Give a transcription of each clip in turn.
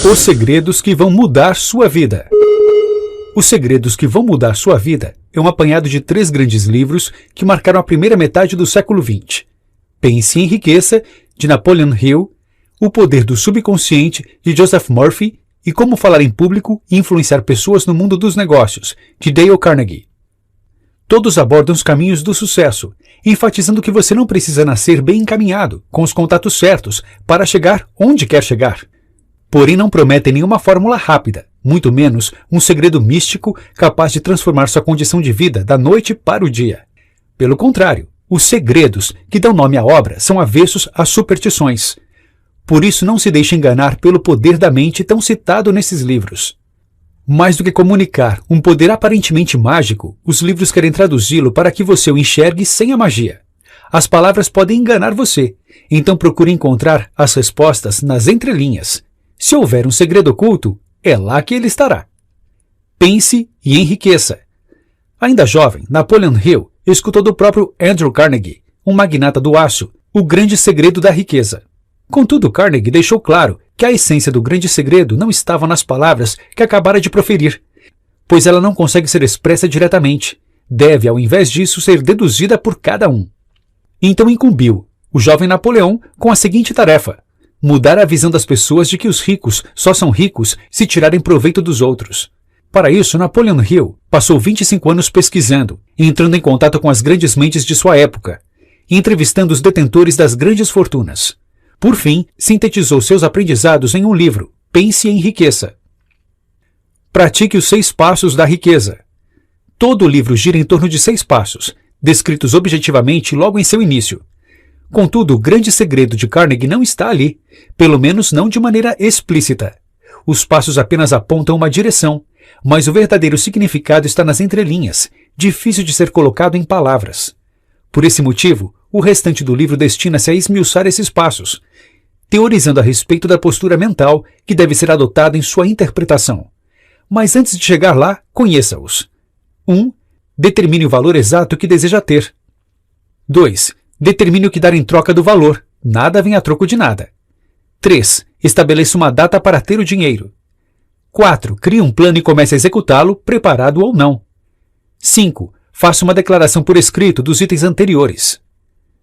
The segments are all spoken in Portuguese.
Os segredos que vão mudar sua vida. Os segredos que vão mudar sua vida é um apanhado de 3 grandes livros que marcaram a primeira metade do século XX. Pense e Enriqueça, de Napoleon Hill, O Poder do Subconsciente, de Joseph Murphy, e Como Falar em Público e Influenciar Pessoas no Mundo dos Negócios, de Dale Carnegie. Todos abordam os caminhos do sucesso, enfatizando que você não precisa nascer bem encaminhado, com os contatos certos, para chegar onde quer chegar. Porém, não prometem nenhuma fórmula rápida, muito menos um segredo místico capaz de transformar sua condição de vida da noite para o dia. Pelo contrário, os segredos que dão nome à obra são avessos às superstições. Por isso, não se deixe enganar pelo poder da mente tão citado nesses livros. Mais do que comunicar um poder aparentemente mágico, os livros querem traduzi-lo para que você o enxergue sem a magia. As palavras podem enganar você, então procure encontrar as respostas nas entrelinhas. Se houver um segredo oculto, é lá que ele estará. Pense e enriqueça. Ainda jovem, Napoleon Hill escutou do próprio Andrew Carnegie, um magnata do aço, o grande segredo da riqueza. Contudo, Carnegie deixou claro que a essência do grande segredo não estava nas palavras que acabara de proferir, pois ela não consegue ser expressa diretamente. Deve, ao invés disso, ser deduzida por cada um. Então incumbiu o jovem Napoleão com a seguinte tarefa: mudar a visão das pessoas de que os ricos só são ricos se tirarem proveito dos outros. Para isso, Napoleon Hill passou 25 anos pesquisando, entrando em contato com as grandes mentes de sua época, e entrevistando os detentores das grandes fortunas. Por fim, sintetizou seus aprendizados em um livro, Pense e Enriqueça. Pratique os 6 passos da riqueza. Todo o livro gira em torno de 6 passos, descritos objetivamente logo em seu início. Contudo, o grande segredo de Carnegie não está ali, pelo menos não de maneira explícita. Os passos apenas apontam uma direção, mas o verdadeiro significado está nas entrelinhas, difícil de ser colocado em palavras. Por esse motivo, o restante do livro destina-se a esmiuçar esses passos, teorizando a respeito da postura mental que deve ser adotada em sua interpretação. Mas antes de chegar lá, conheça-os. 1. Determine o valor exato que deseja ter. 2. Determine o que dar em troca do valor. Nada vem a troco de nada. 3. Estabeleça uma data para ter o dinheiro. 4. Crie um plano e comece a executá-lo, preparado ou não. 5. Faça uma declaração por escrito dos itens anteriores.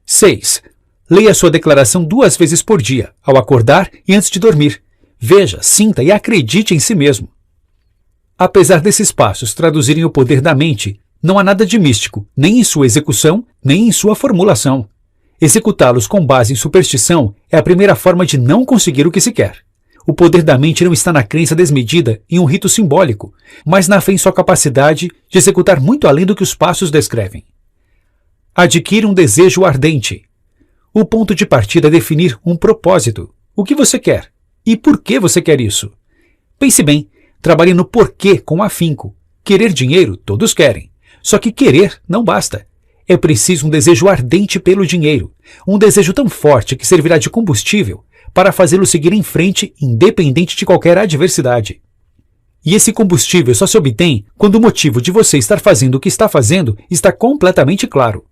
6. Leia sua declaração 2 vezes por dia, ao acordar e antes de dormir. Veja, sinta e acredite em si mesmo. Apesar desses passos traduzirem o poder da mente, não há nada de místico, nem em sua execução, nem em sua formulação. Executá-los com base em superstição é a primeira forma de não conseguir o que se quer. O poder da mente não está na crença desmedida em um rito simbólico, mas na fé em sua capacidade de executar muito além do que os passos descrevem. Adquira um desejo ardente. O ponto de partida é definir um propósito. O que você quer? E por que você quer isso? Pense bem, trabalhe no porquê com afinco. Querer dinheiro, todos querem. Só que querer não basta. É preciso um desejo ardente pelo dinheiro. Um desejo tão forte que servirá de combustível para fazê-lo seguir em frente, independente de qualquer adversidade. E esse combustível só se obtém quando o motivo de você estar fazendo o que está fazendo está completamente claro.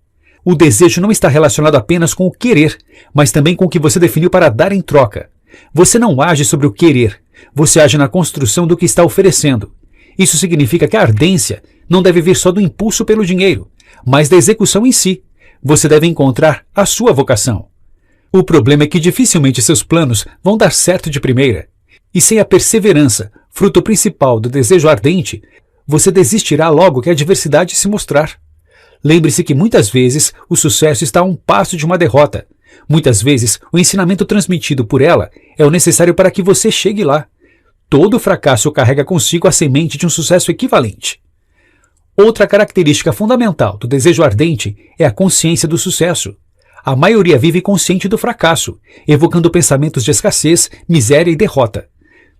O desejo não está relacionado apenas com o querer, mas também com o que você definiu para dar em troca. Você não age sobre o querer, você age na construção do que está oferecendo. Isso significa que a ardência não deve vir só do impulso pelo dinheiro, mas da execução em si. Você deve encontrar a sua vocação. O problema é que dificilmente seus planos vão dar certo de primeira. E sem a perseverança, fruto principal do desejo ardente, você desistirá logo que a adversidade se mostrar. Lembre-se que muitas vezes o sucesso está a um passo de uma derrota. Muitas vezes o ensinamento transmitido por ela é o necessário para que você chegue lá. Todo fracasso carrega consigo a semente de um sucesso equivalente. Outra característica fundamental do desejo ardente é a consciência do sucesso. A maioria vive consciente do fracasso, evocando pensamentos de escassez, miséria e derrota.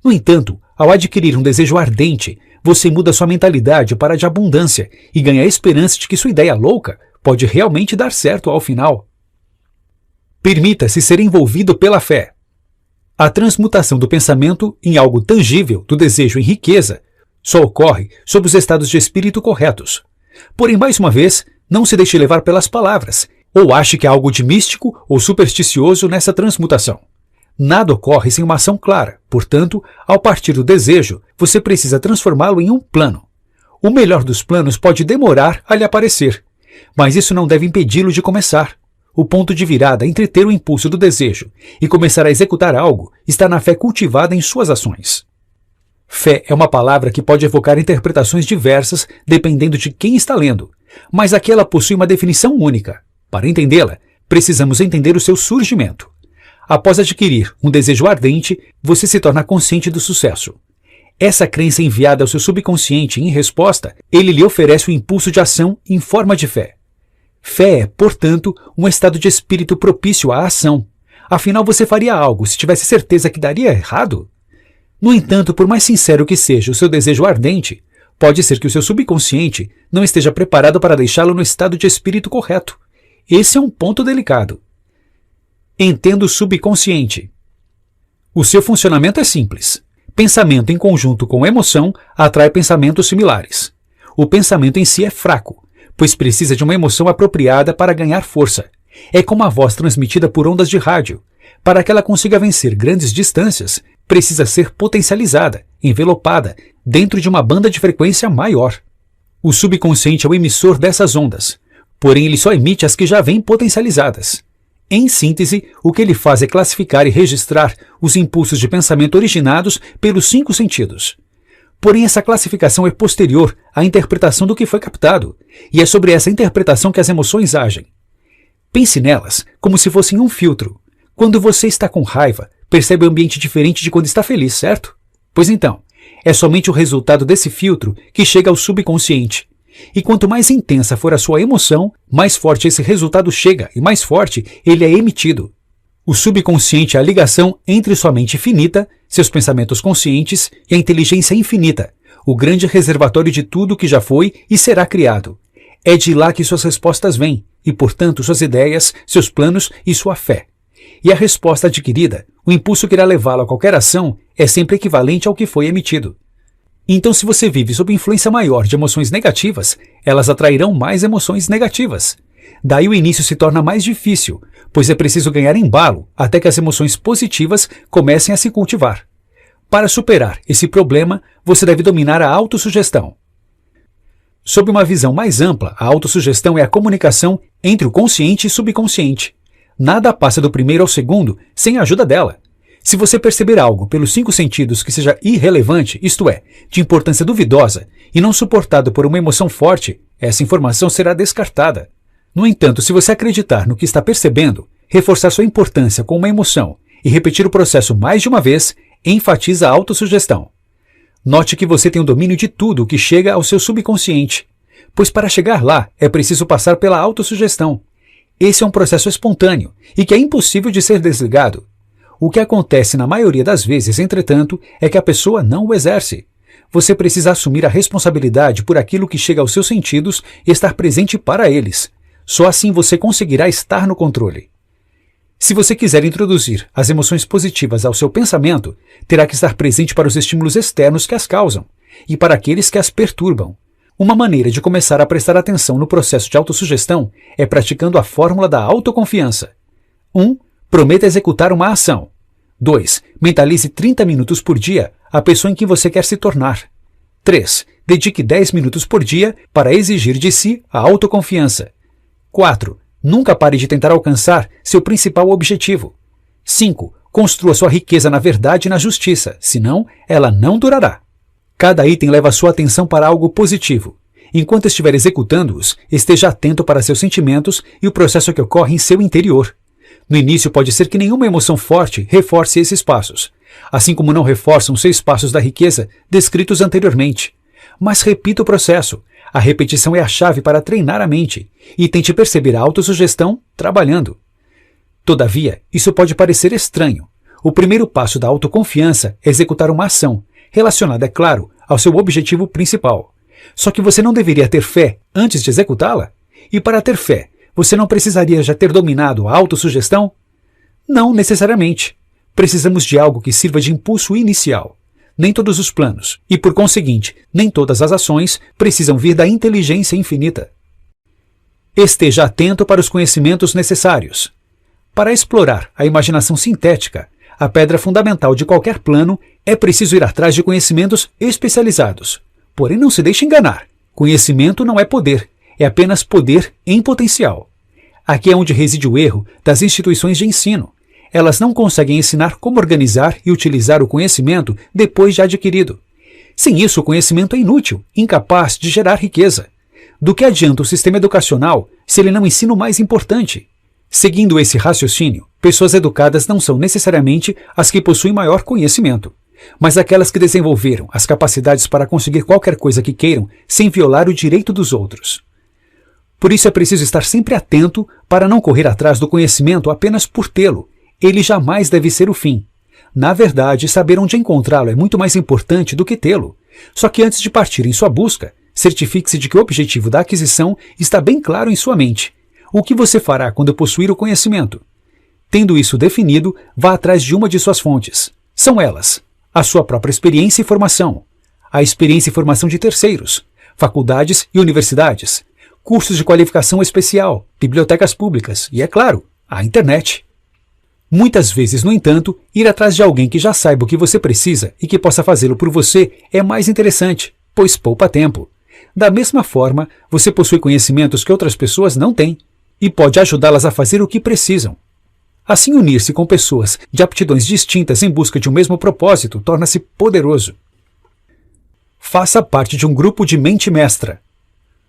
No entanto, ao adquirir um desejo ardente, você muda sua mentalidade para a de abundância e ganha a esperança de que sua ideia louca pode realmente dar certo ao final. Permita-se ser envolvido pela fé. A transmutação do pensamento em algo tangível do desejo em riqueza só ocorre sob os estados de espírito corretos. Porém, mais uma vez, não se deixe levar pelas palavras, ou ache que há algo de místico ou supersticioso nessa transmutação. Nada ocorre sem uma ação clara, portanto, ao partir do desejo, você precisa transformá-lo em um plano. O melhor dos planos pode demorar a lhe aparecer, mas isso não deve impedi-lo de começar. O ponto de virada entre ter o impulso do desejo e começar a executar algo está na fé cultivada em suas ações. Fé é uma palavra que pode evocar interpretações diversas dependendo de quem está lendo, mas aqui ela possui uma definição única. Para entendê-la, precisamos entender o seu surgimento. Após adquirir um desejo ardente, você se torna consciente do sucesso. Essa crença enviada ao seu subconsciente e, em resposta, ele lhe oferece o impulso de ação em forma de fé. Fé é, portanto, um estado de espírito propício à ação. Afinal, você faria algo se tivesse certeza que daria errado? No entanto, por mais sincero que seja o seu desejo ardente, pode ser que o seu subconsciente não esteja preparado para deixá-lo no estado de espírito correto. Esse é um ponto delicado. Entenda o subconsciente. O seu funcionamento é simples. Pensamento em conjunto com emoção atrai pensamentos similares. O pensamento em si é fraco, pois precisa de uma emoção apropriada para ganhar força. É como a voz transmitida por ondas de rádio. Para que ela consiga vencer grandes distâncias, precisa ser potencializada, envelopada, dentro de uma banda de frequência maior. O subconsciente é o emissor dessas ondas, porém ele só emite as que já vêm potencializadas. Em síntese, o que ele faz é classificar e registrar os impulsos de pensamento originados pelos 5 sentidos. Porém, essa classificação é posterior à interpretação do que foi captado, e é sobre essa interpretação que as emoções agem. Pense nelas como se fossem um filtro. Quando você está com raiva, percebe um ambiente diferente de quando está feliz, certo? Pois então, é somente o resultado desse filtro que chega ao subconsciente. E quanto mais intensa for a sua emoção, mais forte esse resultado chega e mais forte ele é emitido. O subconsciente é a ligação entre sua mente finita, seus pensamentos conscientes e a inteligência infinita, o grande reservatório de tudo que já foi e será criado. É de lá que suas respostas vêm, e portanto suas ideias, seus planos e sua fé. E a resposta adquirida, o impulso que irá levá-lo a qualquer ação, é sempre equivalente ao que foi emitido. Então, se você vive sob influência maior de emoções negativas, elas atrairão mais emoções negativas. Daí o início se torna mais difícil, pois é preciso ganhar embalo até que as emoções positivas comecem a se cultivar. Para superar esse problema, você deve dominar a autossugestão. Sob uma visão mais ampla, a autossugestão é a comunicação entre o consciente e subconsciente. Nada passa do primeiro ao segundo sem a ajuda dela. Se você perceber algo pelos 5 sentidos que seja irrelevante, isto é, de importância duvidosa, e não suportado por uma emoção forte, essa informação será descartada. No entanto, se você acreditar no que está percebendo, reforçar sua importância com uma emoção e repetir o processo mais de uma vez, enfatiza a autossugestão. Note que você tem o domínio de tudo o que chega ao seu subconsciente, pois para chegar lá é preciso passar pela autossugestão. Esse é um processo espontâneo e que é impossível de ser desligado. O que acontece na maioria das vezes, entretanto, é que a pessoa não o exerce. Você precisa assumir a responsabilidade por aquilo que chega aos seus sentidos e estar presente para eles. Só assim você conseguirá estar no controle. Se você quiser introduzir as emoções positivas ao seu pensamento, terá que estar presente para os estímulos externos que as causam e para aqueles que as perturbam. Uma maneira de começar a prestar atenção no processo de autossugestão é praticando a fórmula da autoconfiança. 1. Prometa executar uma ação. 2. Mentalize 30 minutos por dia a pessoa em que você quer se tornar. 3. Dedique 10 minutos por dia para exigir de si a autoconfiança. 4. Nunca pare de tentar alcançar seu principal objetivo. 5. Construa sua riqueza na verdade e na justiça, senão ela não durará. Cada item leva sua atenção para algo positivo. Enquanto estiver executando-os, esteja atento para seus sentimentos e o processo que ocorre em seu interior. No início pode ser que nenhuma emoção forte reforce esses passos, assim como não reforçam os 6 passos da riqueza descritos anteriormente. Mas repita o processo. A repetição é a chave para treinar a mente, e tente perceber a autossugestão trabalhando. Todavia, isso pode parecer estranho. O primeiro passo da autoconfiança é executar uma ação, relacionada, é claro, ao seu objetivo principal. Só que você não deveria ter fé antes de executá-la? E para ter fé, você não precisaria já ter dominado a autossugestão? Não necessariamente. Precisamos de algo que sirva de impulso inicial. Nem todos os planos, e por conseguinte, nem todas as ações precisam vir da inteligência infinita. Esteja atento para os conhecimentos necessários. Para explorar a imaginação sintética, a pedra fundamental de qualquer plano, é preciso ir atrás de conhecimentos especializados. Porém, não se deixe enganar. Conhecimento não é poder, é apenas poder em potencial. Aqui é onde reside o erro das instituições de ensino. Elas não conseguem ensinar como organizar e utilizar o conhecimento depois de adquirido. Sem isso, o conhecimento é inútil, incapaz de gerar riqueza. Do que adianta o sistema educacional se ele não ensina o mais importante? Seguindo esse raciocínio, pessoas educadas não são necessariamente as que possuem maior conhecimento, mas aquelas que desenvolveram as capacidades para conseguir qualquer coisa que queiram sem violar o direito dos outros. Por isso é preciso estar sempre atento para não correr atrás do conhecimento apenas por tê-lo. Ele jamais deve ser o fim. Na verdade, saber onde encontrá-lo é muito mais importante do que tê-lo. Só que antes de partir em sua busca, certifique-se de que o objetivo da aquisição está bem claro em sua mente. O que você fará quando possuir o conhecimento? Tendo isso definido, vá atrás de uma de suas fontes. São elas: a sua própria experiência e formação, a experiência e formação de terceiros, faculdades e universidades, cursos de qualificação especial, bibliotecas públicas e, é claro, a internet. Muitas vezes, no entanto, ir atrás de alguém que já saiba o que você precisa e que possa fazê-lo por você é mais interessante, pois poupa tempo. Da mesma forma, você possui conhecimentos que outras pessoas não têm e pode ajudá-las a fazer o que precisam. Assim, unir-se com pessoas de aptidões distintas em busca de um mesmo propósito torna-se poderoso. Faça parte de um grupo de mente mestra.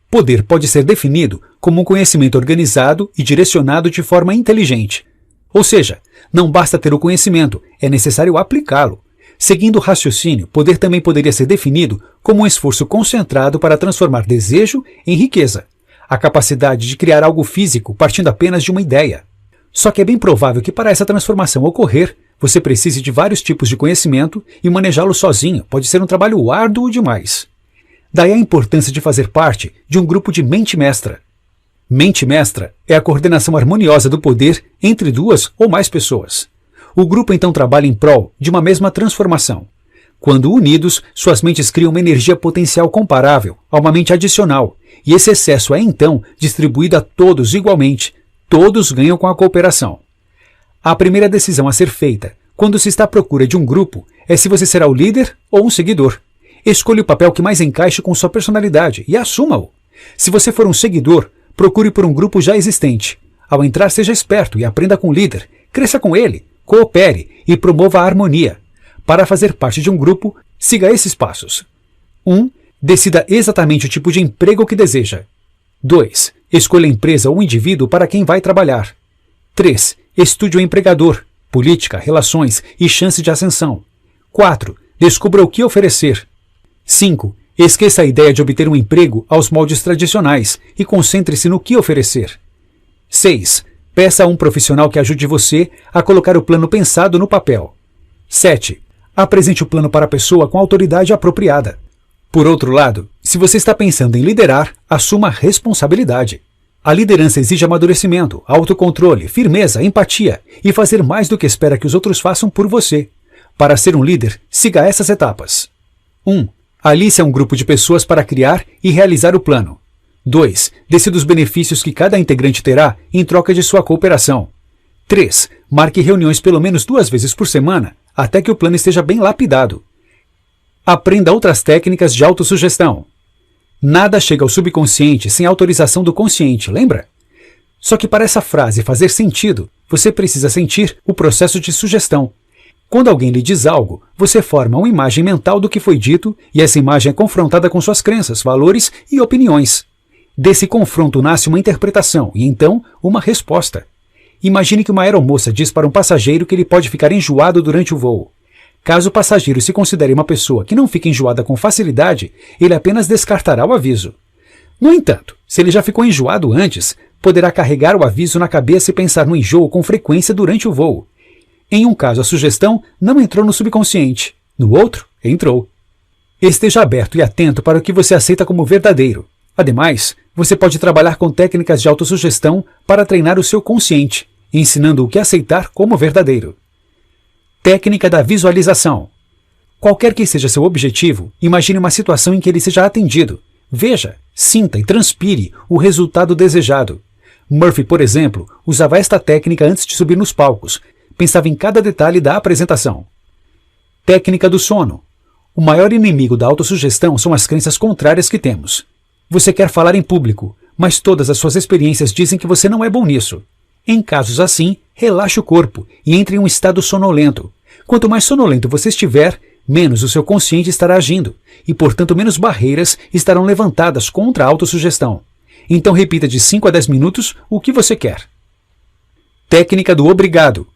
Poder pode ser definido como um conhecimento organizado e direcionado de forma inteligente. Ou seja, não basta ter o conhecimento, é necessário aplicá-lo. Seguindo o raciocínio, poder também poderia ser definido como um esforço concentrado para transformar desejo em riqueza, a capacidade de criar algo físico partindo apenas de uma ideia. Só que é bem provável que para essa transformação ocorrer, você precise de vários tipos de conhecimento e manejá-lo sozinho pode ser um trabalho árduo demais. Daí a importância de fazer parte de um grupo de mente mestra. Mente mestra é a coordenação harmoniosa do poder entre duas ou mais pessoas. O grupo então trabalha em prol de uma mesma transformação. Quando unidos, suas mentes criam uma energia potencial comparável a uma mente adicional, e esse excesso é então distribuído a todos igualmente. Todos ganham com a cooperação. A primeira decisão a ser feita, quando se está à procura de um grupo, é se você será o líder ou um seguidor. Escolha o papel que mais encaixe com sua personalidade e assuma-o. Se você for um seguidor, procure por um grupo já existente. Ao entrar, seja esperto e aprenda com o líder. Cresça com ele, coopere e promova a harmonia. Para fazer parte de um grupo, siga esses passos. 1. Decida exatamente o tipo de emprego que deseja. 2. Escolha a empresa ou indivíduo para quem vai trabalhar. 3. Estude o empregador, política, relações e chances de ascensão. 4. Descubra o que oferecer. 5. Esqueça a ideia de obter um emprego aos moldes tradicionais e concentre-se no que oferecer. 6. Peça a um profissional que ajude você a colocar o plano pensado no papel. 7. Apresente o plano para a pessoa com a autoridade apropriada. Por outro lado, se você está pensando em liderar, assuma a responsabilidade. A liderança exige amadurecimento, autocontrole, firmeza, empatia e fazer mais do que espera que os outros façam por você. Para ser um líder, siga essas etapas. 1. Alice um grupo de pessoas para criar e realizar o plano. 2. Decida os benefícios que cada integrante terá em troca de sua cooperação. 3. Marque reuniões pelo menos 2 vezes por semana, até que o plano esteja bem lapidado. Aprenda outras técnicas de autossugestão. Nada chega ao subconsciente sem autorização do consciente, lembra? Só que para essa frase fazer sentido, você precisa sentir o processo de sugestão. Quando alguém lhe diz algo, você forma uma imagem mental do que foi dito e essa imagem é confrontada com suas crenças, valores e opiniões. Desse confronto nasce uma interpretação e então uma resposta. Imagine que uma aeromoça diz para um passageiro que ele pode ficar enjoado durante o voo. Caso o passageiro se considere uma pessoa que não fica enjoada com facilidade, ele apenas descartará o aviso. No entanto, se ele já ficou enjoado antes, poderá carregar o aviso na cabeça e pensar no enjoo com frequência durante o voo. Em um caso, a sugestão não entrou no subconsciente. No outro, entrou. Esteja aberto e atento para o que você aceita como verdadeiro. Ademais, você pode trabalhar com técnicas de autossugestão para treinar o seu consciente, ensinando o que aceitar como verdadeiro. Técnica da visualização. Qualquer que seja seu objetivo, imagine uma situação em que ele seja atendido. Veja, sinta e transpire o resultado desejado. Murphy, por exemplo, usava esta técnica antes de subir nos palcos, pensava em cada detalhe da apresentação. Técnica do sono. O maior inimigo da autossugestão são as crenças contrárias que temos. Você quer falar em público, mas todas as suas experiências dizem que você não é bom nisso. Em casos assim, relaxe o corpo e entre em um estado sonolento. Quanto mais sonolento você estiver, menos o seu consciente estará agindo, e portanto menos barreiras estarão levantadas contra a autossugestão. Então repita de 5 a 10 minutos o que você quer. Técnica do obrigado.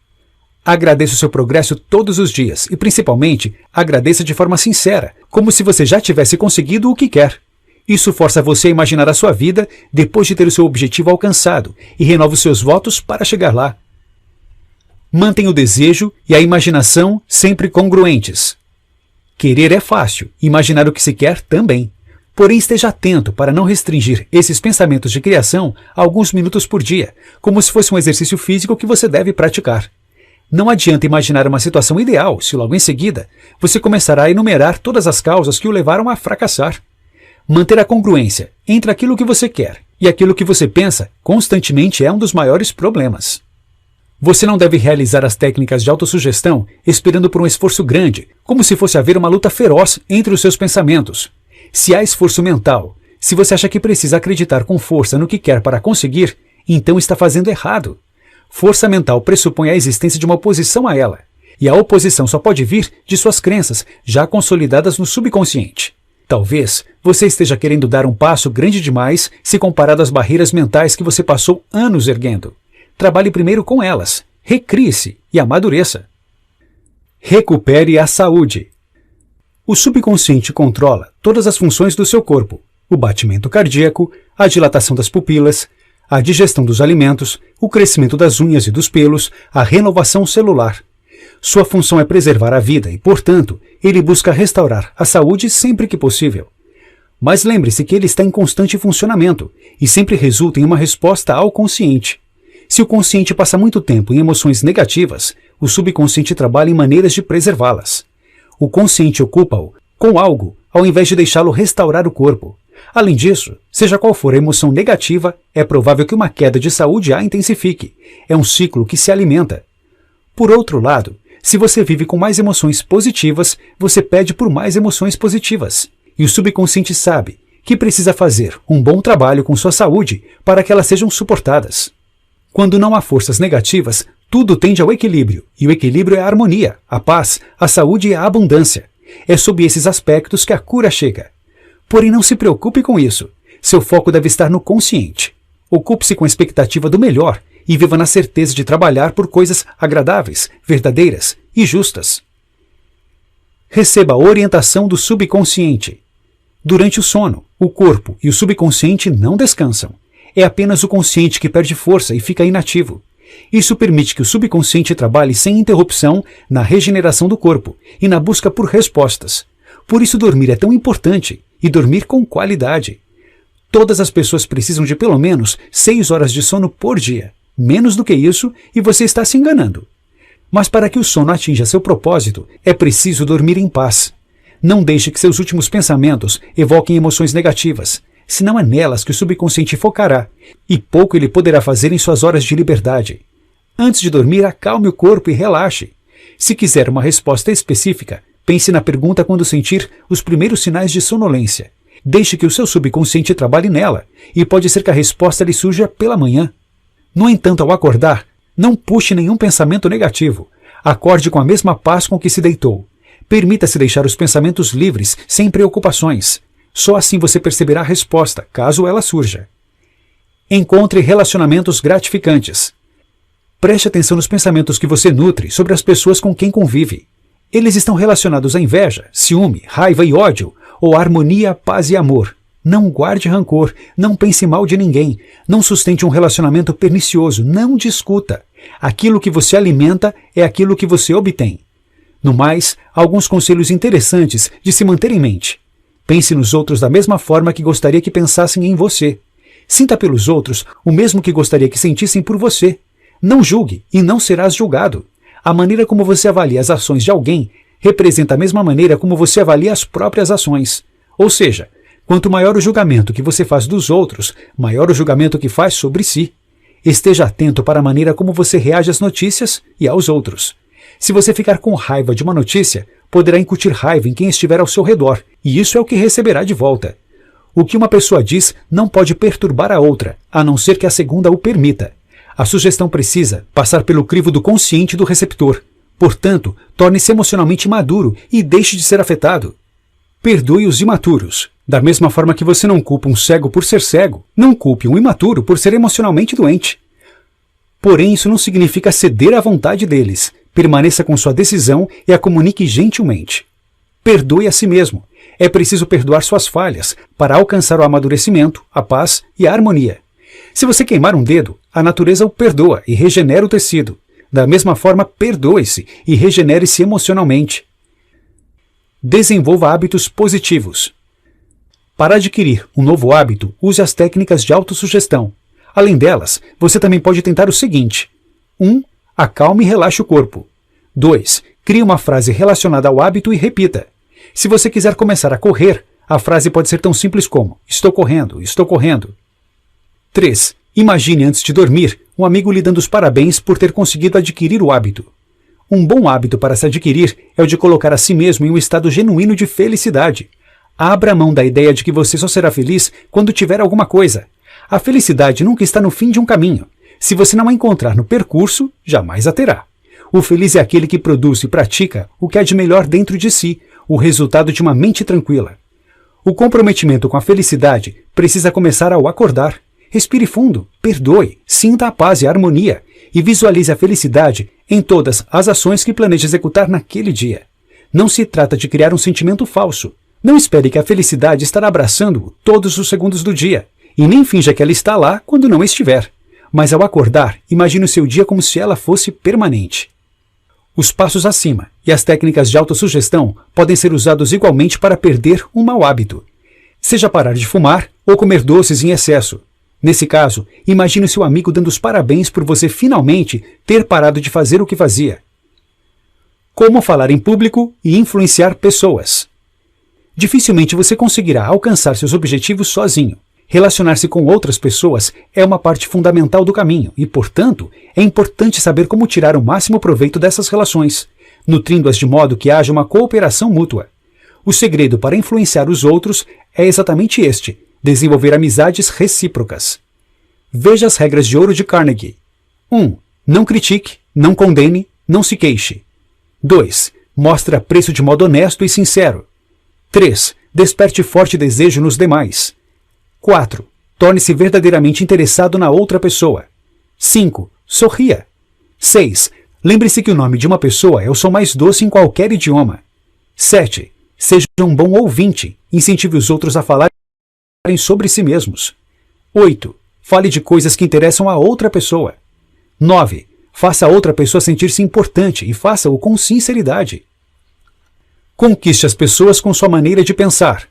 Agradeça o seu progresso todos os dias e, principalmente, agradeça de forma sincera, como se você já tivesse conseguido o que quer. Isso força você a imaginar a sua vida depois de ter o seu objetivo alcançado e renova os seus votos para chegar lá. Mantenha o desejo e a imaginação sempre congruentes. Querer é fácil, imaginar o que se quer também. Porém, esteja atento para não restringir esses pensamentos de criação a alguns minutos por dia, como se fosse um exercício físico que você deve praticar. Não adianta imaginar uma situação ideal se logo em seguida você começará a enumerar todas as causas que o levaram a fracassar. Manter a congruência entre aquilo que você quer e aquilo que você pensa constantemente é um dos maiores problemas. Você não deve realizar as técnicas de autossugestão esperando por um esforço grande, como se fosse haver uma luta feroz entre os seus pensamentos. Se há esforço mental, se você acha que precisa acreditar com força no que quer para conseguir, então está fazendo errado. Força mental pressupõe a existência de uma oposição a ela, e a oposição só pode vir de suas crenças, já consolidadas no subconsciente. Talvez você esteja querendo dar um passo grande demais se comparado às barreiras mentais que você passou anos erguendo. Trabalhe primeiro com elas, recrie-se e amadureça. Recupere a saúde. O subconsciente controla todas as funções do seu corpo: o batimento cardíaco, a dilatação das pupilas, a digestão dos alimentos, o crescimento das unhas e dos pelos, a renovação celular. Sua função é preservar a vida e, portanto, ele busca restaurar a saúde sempre que possível. Mas lembre-se que ele está em constante funcionamento e sempre resulta em uma resposta ao consciente. Se o consciente passa muito tempo em emoções negativas, o subconsciente trabalha em maneiras de preservá-las. O consciente ocupa-o com algo, ao invés de deixá-lo restaurar o corpo. Além disso, seja qual for a emoção negativa, é provável que uma queda de saúde a intensifique. É um ciclo que se alimenta. Por outro lado, se você vive com mais emoções positivas, você pede por mais emoções positivas. E o subconsciente sabe que precisa fazer um bom trabalho com sua saúde para que elas sejam suportadas. Quando não há forças negativas, tudo tende ao equilíbrio, e o equilíbrio é a harmonia, a paz, a saúde e a abundância. É sob esses aspectos que a cura chega. Porém, não se preocupe com isso. Seu foco deve estar no consciente. Ocupe-se com a expectativa do melhor e viva na certeza de trabalhar por coisas agradáveis, verdadeiras e justas. Receba a orientação do subconsciente. Durante o sono, o corpo e o subconsciente não descansam. É apenas o consciente que perde força e fica inativo. Isso permite que o subconsciente trabalhe sem interrupção na regeneração do corpo e na busca por respostas. Por isso dormir é tão importante, e dormir com qualidade. Todas as pessoas precisam de pelo menos 6 horas de sono por dia. Menos do que isso, e você está se enganando. Mas para que o sono atinja seu propósito, é preciso dormir em paz. Não deixe que seus últimos pensamentos evoquem emoções negativas, senão é nelas que o subconsciente focará, e pouco ele poderá fazer em suas horas de liberdade. Antes de dormir, acalme o corpo e relaxe. Se quiser uma resposta específica, pense na pergunta quando sentir os primeiros sinais de sonolência. Deixe que o seu subconsciente trabalhe nela, e pode ser que a resposta lhe surja pela manhã. No entanto, ao acordar, não puxe nenhum pensamento negativo. Acorde com a mesma paz com que se deitou. Permita-se deixar os pensamentos livres, sem preocupações. Só assim você perceberá a resposta, caso ela surja. Encontre relacionamentos gratificantes. Preste atenção nos pensamentos que você nutre sobre as pessoas com quem convive. Eles estão relacionados à inveja, ciúme, raiva e ódio, ou à harmonia, paz e amor. Não guarde rancor, não pense mal de ninguém, não sustente um relacionamento pernicioso, não discuta. Aquilo que você alimenta é aquilo que você obtém. No mais, alguns conselhos interessantes de se manter em mente. Pense nos outros da mesma forma que gostaria que pensassem em você. Sinta pelos outros o mesmo que gostaria que sentissem por você. Não julgue e não serás julgado. A maneira como você avalia as ações de alguém representa a mesma maneira como você avalia as próprias ações. Ou seja, quanto maior o julgamento que você faz dos outros, maior o julgamento que faz sobre si. Esteja atento para a maneira como você reage às notícias e aos outros. Se você ficar com raiva de uma notícia, poderá incutir raiva em quem estiver ao seu redor, e isso é o que receberá de volta. O que uma pessoa diz não pode perturbar a outra, a não ser que a segunda o permita. A sugestão precisa passar pelo crivo do consciente do receptor. Portanto, torne-se emocionalmente maduro e deixe de ser afetado. Perdoe os imaturos. Da mesma forma que você não culpa um cego por ser cego, não culpe um imaturo por ser emocionalmente doente. Porém, isso não significa ceder à vontade deles. Permaneça com sua decisão e a comunique gentilmente. Perdoe a si mesmo. É preciso perdoar suas falhas para alcançar o amadurecimento, a paz e a harmonia. Se você queimar um dedo, a natureza o perdoa e regenera o tecido. Da mesma forma, perdoe-se e regenere-se emocionalmente. Desenvolva hábitos positivos. Para adquirir um novo hábito, use as técnicas de autossugestão. Além delas, você também pode tentar o seguinte: 1. Acalme e relaxe o corpo. 2. Crie uma frase relacionada ao hábito e repita. Se você quiser começar a correr, a frase pode ser tão simples como: estou correndo, estou correndo. 3. Imagine antes de dormir um amigo lhe dando os parabéns por ter conseguido adquirir o hábito. Um bom hábito para se adquirir é o de colocar a si mesmo em um estado genuíno de felicidade. Abra mão da ideia de que você só será feliz quando tiver alguma coisa. A felicidade nunca está no fim de um caminho. Se você não a encontrar no percurso, jamais a terá. O feliz é aquele que produz e pratica o que há de melhor dentro de si, o resultado de uma mente tranquila. O comprometimento com a felicidade precisa começar ao acordar. Respire fundo, perdoe, sinta a paz e a harmonia e visualize a felicidade em todas as ações que planeja executar naquele dia. Não se trata de criar um sentimento falso. Não espere que a felicidade estará abraçando-o todos os segundos do dia, e nem finja que ela está lá quando não estiver. Mas ao acordar, imagine o seu dia como se ela fosse permanente. Os passos acima e as técnicas de autossugestão podem ser usados igualmente para perder um mau hábito. Seja parar de fumar ou comer doces em excesso. Nesse caso, imagine seu amigo dando os parabéns por você finalmente ter parado de fazer o que fazia. Como falar em público e influenciar pessoas. Dificilmente você conseguirá alcançar seus objetivos sozinho. Relacionar-se com outras pessoas é uma parte fundamental do caminho e, portanto, é importante saber como tirar o máximo proveito dessas relações, nutrindo-as de modo que haja uma cooperação mútua. O segredo para influenciar os outros é exatamente este: desenvolver amizades recíprocas. Veja as regras de ouro de Carnegie. 1. Não critique, não condene, não se queixe. 2. Mostre apreço de modo honesto e sincero. 3. Desperte forte desejo nos demais. 4. Torne-se verdadeiramente interessado na outra pessoa. 5. Sorria. 6. Lembre-se que o nome de uma pessoa é o som mais doce em qualquer idioma. 7. Seja um bom ouvinte. Incentive os outros a falarem sobre si mesmos. 8. Fale de coisas que interessam a outra pessoa. 9. Faça a outra pessoa sentir-se importante e faça-o com sinceridade. Conquiste as pessoas com sua maneira de pensar.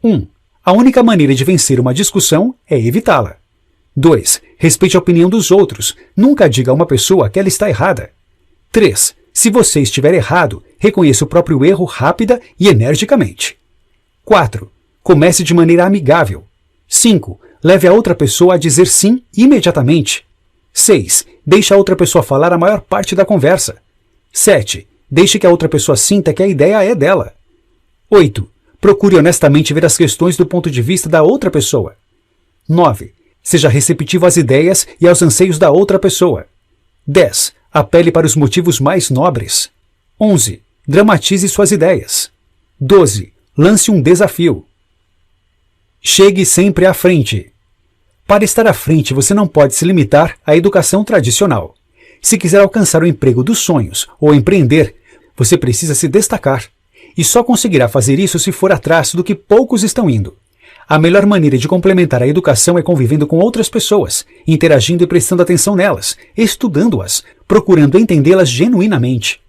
1. A única maneira de vencer uma discussão é evitá-la. 2. Respeite a opinião dos outros. Nunca diga a uma pessoa que ela está errada. 3. Se você estiver errado, reconheça o próprio erro rápida e energicamente. 4. Comece de maneira amigável. 5. Leve a outra pessoa a dizer sim imediatamente. 6. Deixe a outra pessoa falar a maior parte da conversa. 7. Deixe que a outra pessoa sinta que a ideia é dela. 8. Procure honestamente ver as questões do ponto de vista da outra pessoa. 9. Seja receptivo às ideias e aos anseios da outra pessoa. 10. Apele para os motivos mais nobres. 11. Dramatize suas ideias. 12. Lance um desafio. Chegue sempre à frente. Para estar à frente, você não pode se limitar à educação tradicional. Se quiser alcançar o emprego dos sonhos ou empreender, você precisa se destacar. E só conseguirá fazer isso se for atrás do que poucos estão indo. A melhor maneira de complementar a educação é convivendo com outras pessoas, interagindo e prestando atenção nelas, estudando-as, procurando entendê-las genuinamente.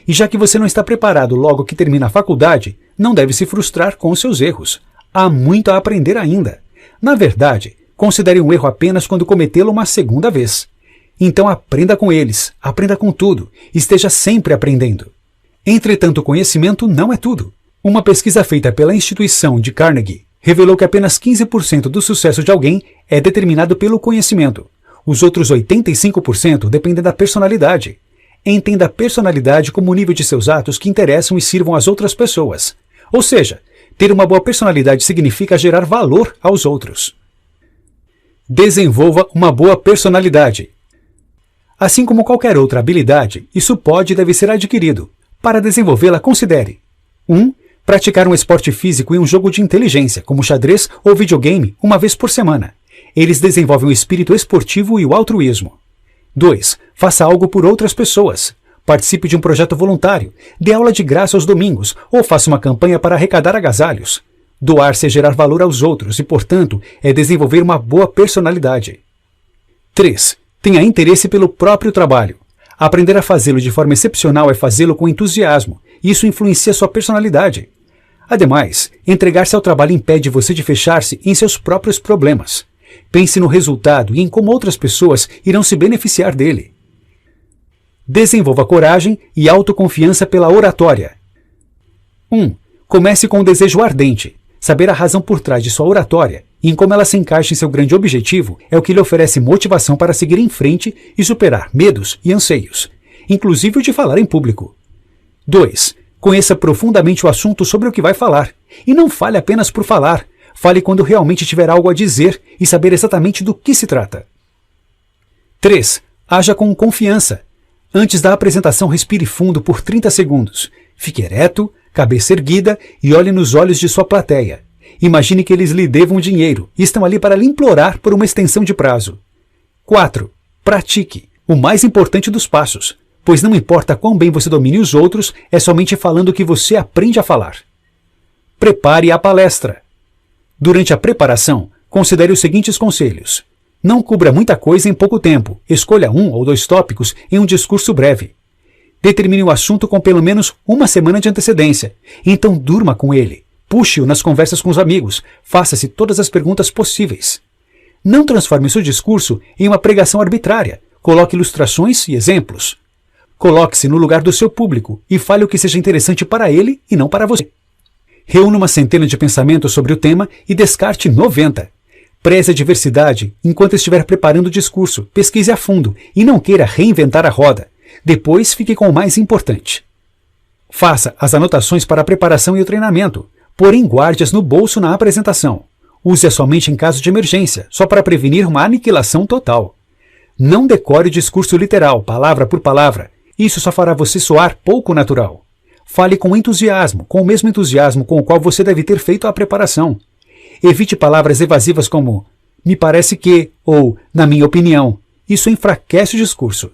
E já que você não está preparado logo que termina a faculdade, não deve se frustrar com os seus erros. Há muito a aprender ainda. Na verdade, considere um erro apenas quando cometê-lo uma segunda vez. Então aprenda com eles, aprenda com tudo, esteja sempre aprendendo. Entretanto, o conhecimento não é tudo. Uma pesquisa feita pela instituição de Carnegie revelou que apenas 15% do sucesso de alguém é determinado pelo conhecimento. Os outros 85% dependem da personalidade. Entenda a personalidade como o nível de seus atos que interessam e sirvam às outras pessoas. Ou seja, ter uma boa personalidade significa gerar valor aos outros. Desenvolva uma boa personalidade. Assim como qualquer outra habilidade, isso pode e deve ser adquirido. Para desenvolvê-la, considere 1. Praticar um esporte físico e um jogo de inteligência, como xadrez ou videogame, uma vez por semana. Eles desenvolvem o espírito esportivo e o altruísmo. 2. Faça algo por outras pessoas. Participe de um projeto voluntário, dê aula de graça aos domingos ou faça uma campanha para arrecadar agasalhos. Doar-se é gerar valor aos outros e, portanto, é desenvolver uma boa personalidade. 3. Tenha interesse pelo próprio trabalho. Aprender a fazê-lo de forma excepcional é fazê-lo com entusiasmo. Isso influencia sua personalidade. Ademais, entregar-se ao trabalho impede você de fechar-se em seus próprios problemas. Pense no resultado e em como outras pessoas irão se beneficiar dele. Desenvolva coragem e autoconfiança pela oratória. 1. Comece com um desejo ardente. Saber a razão por trás de sua oratória e em como ela se encaixa em seu grande objetivo é o que lhe oferece motivação para seguir em frente e superar medos e anseios, inclusive o de falar em público. 2. Conheça profundamente o assunto sobre o que vai falar. E não fale apenas por falar. Fale quando realmente tiver algo a dizer e saber exatamente do que se trata. 3. Haja com confiança. Antes da apresentação, respire fundo por 30 segundos. Fique ereto, cabeça erguida e olhe nos olhos de sua plateia. Imagine que eles lhe devam dinheiro e estão ali para lhe implorar por uma extensão de prazo. 4. Pratique. O mais importante dos passos. Pois não importa quão bem você domine os outros, é somente falando que você aprende a falar. Prepare a palestra. Durante a preparação, considere os seguintes conselhos. Não cubra muita coisa em pouco tempo. Escolha 1 ou 2 tópicos em um discurso breve. Determine o assunto com pelo menos uma semana de antecedência. Então durma com ele. Puxe-o nas conversas com os amigos. Faça-se todas as perguntas possíveis. Não transforme seu discurso em uma pregação arbitrária. Coloque ilustrações e exemplos. Coloque-se no lugar do seu público e fale o que seja interessante para ele e não para você. Reúna uma centena de pensamentos sobre o tema e descarte 90. Preze a diversidade enquanto estiver preparando o discurso, pesquise a fundo e não queira reinventar a roda. Depois fique com o mais importante. Faça as anotações para a preparação e o treinamento, porém guarde-as no bolso na apresentação. Use-as somente em caso de emergência, só para prevenir uma aniquilação total. Não decore o discurso literal, palavra por palavra. Isso só fará você soar pouco natural. Fale com entusiasmo, com o mesmo entusiasmo com o qual você deve ter feito a preparação. Evite palavras evasivas como "me parece que" ou "na minha opinião". Isso enfraquece o discurso.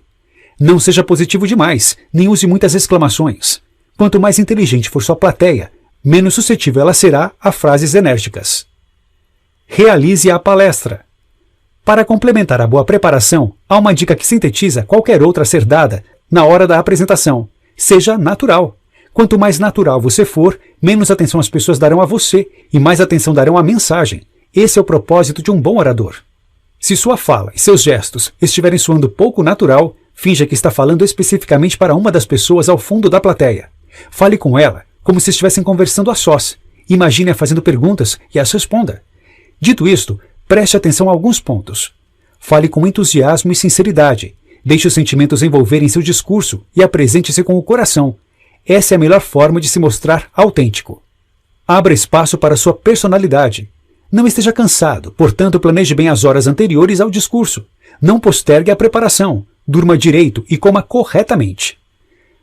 Não seja positivo demais, nem use muitas exclamações. Quanto mais inteligente for sua plateia, menos suscetível ela será a frases enérgicas. Realize a palestra. Para complementar a boa preparação, há uma dica que sintetiza qualquer outra a ser dada na hora da apresentação. Seja natural. Quanto mais natural você for, menos atenção as pessoas darão a você e mais atenção darão à mensagem. Esse é o propósito de um bom orador. Se sua fala e seus gestos estiverem soando pouco natural, finja que está falando especificamente para uma das pessoas ao fundo da plateia. Fale com ela como se estivessem conversando a sós. Imagine-a fazendo perguntas e as responda. Dito isto, preste atenção a alguns pontos. Fale com entusiasmo e sinceridade. Deixe os sentimentos envolverem seu discurso e apresente-se com o coração. Essa é a melhor forma de se mostrar autêntico. Abra espaço para sua personalidade. Não esteja cansado, portanto planeje bem as horas anteriores ao discurso. Não postergue a preparação. Durma direito e coma corretamente.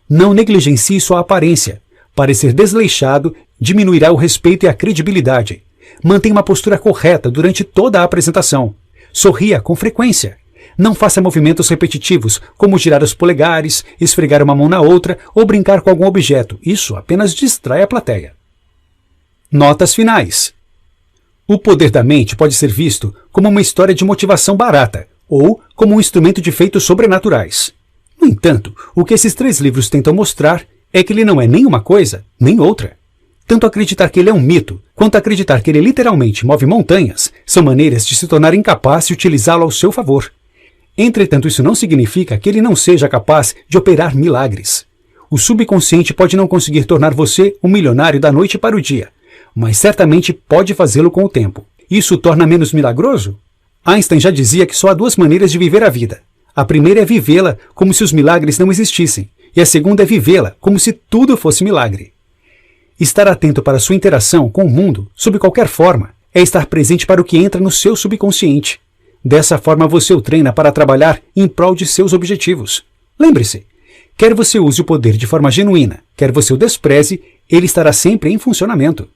Não negligencie sua aparência. Parecer desleixado diminuirá o respeito e a credibilidade. Mantenha uma postura correta durante toda a apresentação. Sorria com frequência. Não faça movimentos repetitivos, como girar os polegares, esfregar uma mão na outra ou brincar com algum objeto. Isso apenas distrai a plateia. Notas finais. O poder da mente pode ser visto como uma história de motivação barata ou como um instrumento de feitos sobrenaturais. No entanto, o que esses 3 livros tentam mostrar é que ele não é nem uma coisa, nem outra. Tanto acreditar que ele é um mito, quanto acreditar que ele literalmente move montanhas, são maneiras de se tornar incapaz de utilizá-lo ao seu favor. Entretanto, isso não significa que ele não seja capaz de operar milagres. O subconsciente pode não conseguir tornar você um milionário da noite para o dia, mas certamente pode fazê-lo com o tempo. Isso o torna menos milagroso? Einstein já dizia que só há duas maneiras de viver a vida. A primeira é vivê-la como se os milagres não existissem, e a segunda é vivê-la como se tudo fosse milagre. Estar atento para sua interação com o mundo, sob qualquer forma, é estar presente para o que entra no seu subconsciente. Dessa forma você o treina para trabalhar em prol de seus objetivos. Lembre-se, quer você use o poder de forma genuína, quer você o despreze, ele estará sempre em funcionamento.